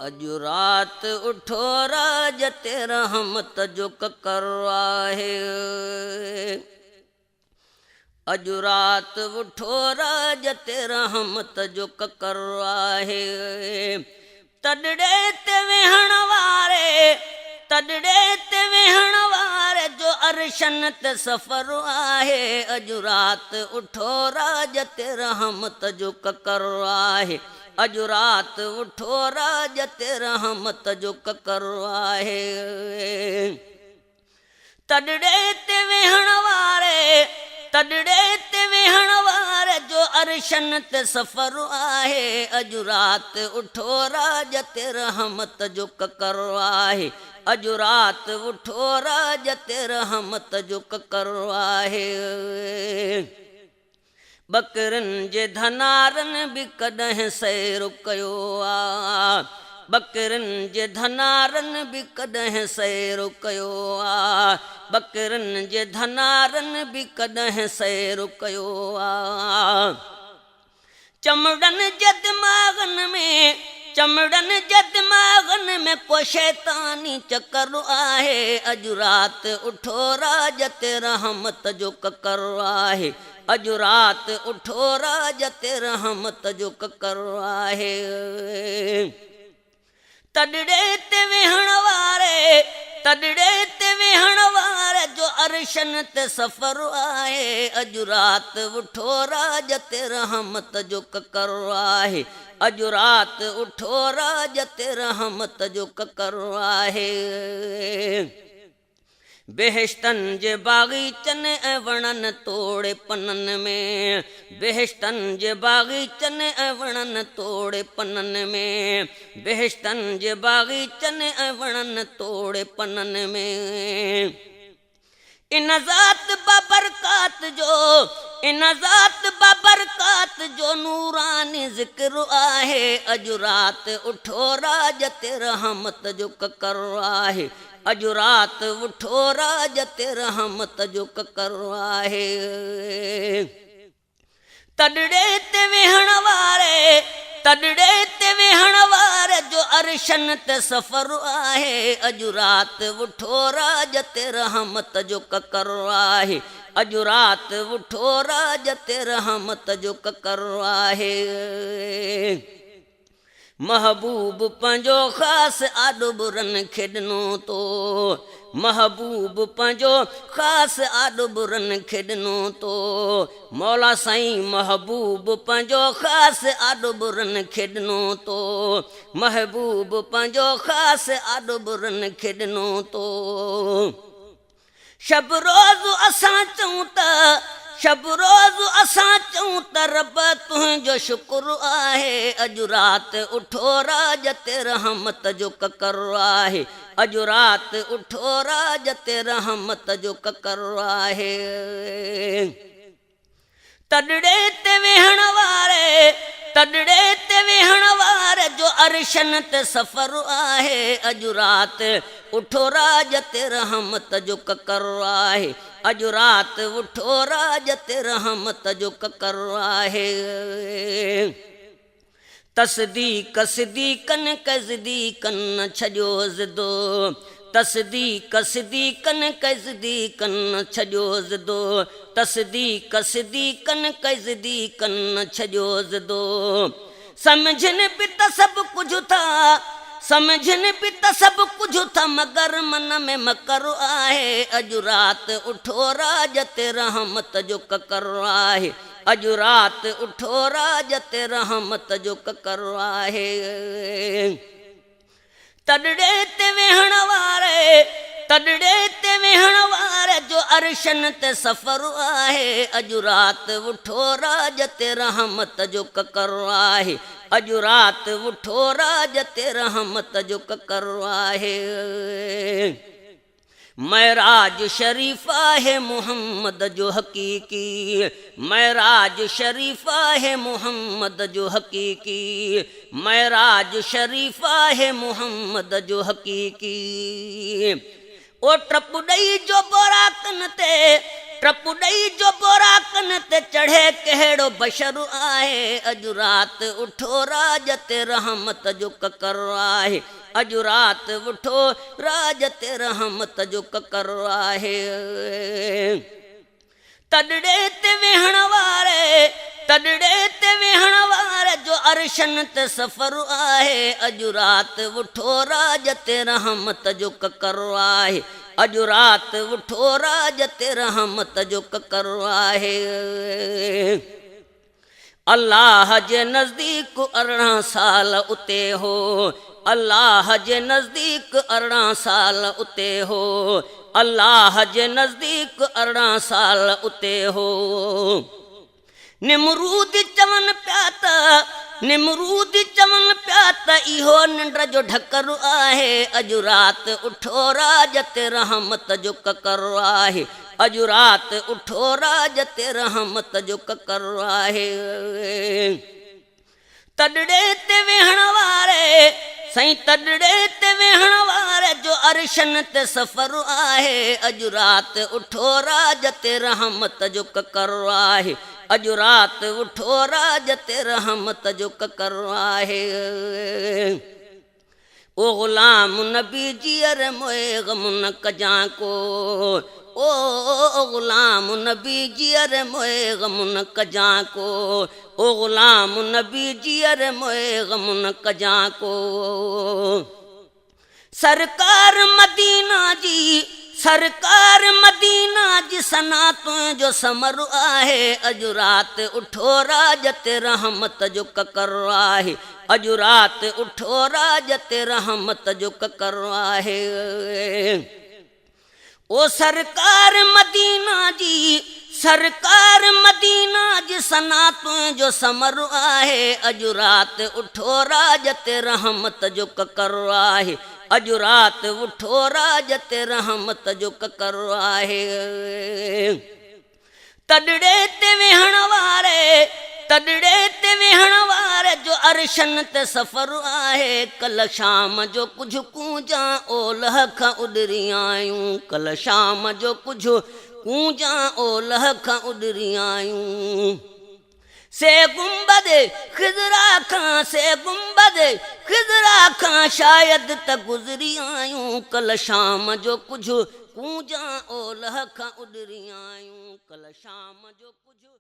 अजु रात उठो राजत रहमत जो ककर आहे। अजु रात उठो राजत रहमत जो ककर आहे। तॾड़े ते वेहण वारे, तॾड़े ते वेहण वारे जो अरशन ते सफ़र आहे। अजु रात उठो राजत रहमत जो ककर आहे। अजु रात उठो राजत रहमत जो ककर आहे। तॾड़े ते वेहण वारे, तॾड़े ते वेहण वारे जो अरशन ते सफ़र आहे। अजु रात उठो राजत रहमत जो ककर आहे। अजु रात उठो राजत रहमत जो ककर आहे। बकरनि जे धनारनि बि कॾहिं सैर कयो आ। बकरनि जे धनारनि बि कॾहिं सैर कयो आ। बकरनि जे धनारनि बि कॾहिं सैर कयो आ। चमड़नि जे दिमाग़नि में, चमड़नि जे दिमाग़नि में को शैतानी चकर आहे। अजु रात उठो राजत रहमत जो ककर आहे। अजु रात उठो राजत रहमत जो ककर आहे। तॾड़े ते वेहण वारे, तॾड़े ते वेहण वारे जो अरशन ते सफ़र आहे। अजु रात उठो राजत रहमत जो ककर आहे। अजु रात उठो राजत रहमत जो ककर आहे। बेहिश्तनि जे बाग़ीचनि ऐं वणनि तोड़े पननि में, बेहिश्तनि जे बाग़ीचनि ऐं वणनि तोड़े पननि में, बेहिश्तनि जे बाग़ीचनि ऐं वणनि तोड़े पननि में। इन ज़ात बाबरकात जो, इन ज़ात बाबरकात जो नूरानी ज़िक्र आहे। अजु रात उठो राजत रहमत जो ककर आहे। अजु रात उठो राजत रहमत जो ककर आहे। तॾड़े ते वेहण वारे, तॾड़े ते वेहण वारे जो अरशन ते सफ़र आहे। अजु रात उठो राजत रहमत जो ककर आहे। अजु रात उठो राजत रहमत जो ककर आहे। महबूब पंहिंजो ख़ासि आॾुबरनि खे ॾिनो तो, महबूब पंहिंजो ख़ासि आॾुबरनि खे ॾिनो तो। मौला साईं महबूब पंहिंजो ख़ासि आॾुबरनि खे ॾिनो तो। महबूब पंहिंजो ख़ासि आॾुबरनि खे ॾिनो तो। शब रोज़ असां चऊं त, शब रोज़ असां चऊं त रब तुंहिंजो शुक्र आहे। अजु रात उठो राजत रहमत जो ककर आहे। अजु रात उठो राजत रहमत जो ककर आहे। तॾड़े ते वेहण वारे, तॾड़े ते वेहण वारे जो अरशन ते सफ़र आहे। अजु रात उठो राजत रहमत जो ककर आहे। अजु रात उठो राजत रहमत जो ककर आहे। तस्दीक सिद्दीक़नि कै ज़िदीक़नि न छॾियो ज़िदो, तस्दीक सिद्दीक़नि कै ज़िदीक़नि न छॾियो ज़िदो। तस्दीक सिद्दीक़नि कै ज़िदीक़नि न छॾियो ज़िदो। सम्झनि बि त सभु कुझु था, सम्झनि बि त सभु कुझु था, मगर मन में मकर आहे। अजु रात उठो राजत रहमत जो ककर आहे। अजु रात उठो राजत रहमत जो ककर आहे। तॾड़े ते वेहण वारे, तॾड़े ते वेहण वारे जो अरशन ते सफ़र आहे। अजु रात उठो राजत रहमत जो ककर आहे। अजु रात उठो राजत रहमत जो ककर आहे। महराज शरीफ आहे मुहम्मद जो हकीकी, महराज शरीफ आहे मुहम्मद जो हकीकी। महराज शरीफ आहे मुहम्मद जो हकीकी। ओ ट्रप ॾेई जो बोराकनि ते, टप ॾेई जो बोराकन ते चढ़े कहिड़ो बशर आहे अॼु राति उठो राज ते रहमत जो ककर आहे अॼु राति उठो राज ते रहमत जो ककर आहे तॾड़े ते वेहण वारे तॾड़े ते वेहण वारे जो अर्शन ते सफ़र आहे अॼु राति उठो राज ते रहमत जो ककर आहे अॼु राति उठो राज ते रहमत जो ककर आहे अल्लाह जे नज़दीक 18 साल उते हो अल्लाह जे नज़दीक 18 साल उते हो अल्लाह जे नज़दीक 18 साल उते हो निमरूद चवन पिया त निमरूद चवन पिया त इहो निंड जो ढकर आहे अॼु राति उठो राज ते रहमत जो ककर आहे अॼु राति उठो राज ते रहमत जो ककर आहे तॾड़े ते वेहण वारे साईं तॾड़े ते वेहण वारे जो अर्शन ते सफ़र आहे अॼु राति उठो राज ते रहमत जो ककर आहे अॼु राति उठो राज ते रहमत जो ककर आहे ओ ग़ुलाम नबी जी अरे मोए ग़म न कजां को ओ ग़ुलाम नबी जी अरे मोए ग़म न कजां को ओ ग़ुलाम नबी जी अरे मोए ग़म न कजां को सरकार मदीना जी सना तुंहिंजो समर आहे अॼु राति उठो राज ते रहमत जो ककर आहे अॼु राति उठो राज ते रहमत जो ककर आहे ओ सरकार मदीना जी सना तुंहिंजो समर आहे अॼु राति उठो राज ते रहमत जो ककर आहे अॼु राति उठो राज ते रहमत जो ककर आहे तॾड़े ते वेहण वारे जो अर्शन ते सफ़र आहे कल शाम जो कुझु कूंजा ओलह खां उॾरी आयूं कल शाम जो कुझु कूंजा ओलह खां उॾरी आयूं से गुंबद खिज़रा खां शायद त गुज़री आयूं कल शाम जो कुझु कूंजा ओलह खां उॾरी आयूं कल शाम जो कुझु